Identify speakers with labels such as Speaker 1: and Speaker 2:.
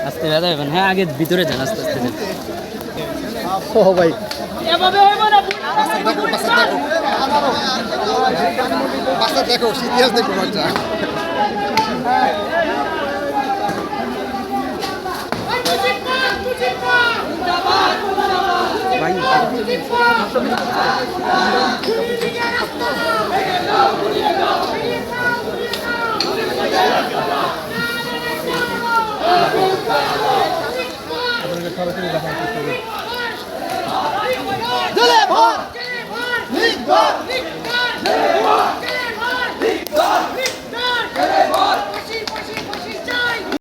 Speaker 1: আস্তে ব্যথা হবে না। হ্যাঁ আগে ভিতরে যান, আস্তে আস্তে যান।
Speaker 2: ও ভাই দেখো সিরিয়াস দেখো বাচ্চা ভাই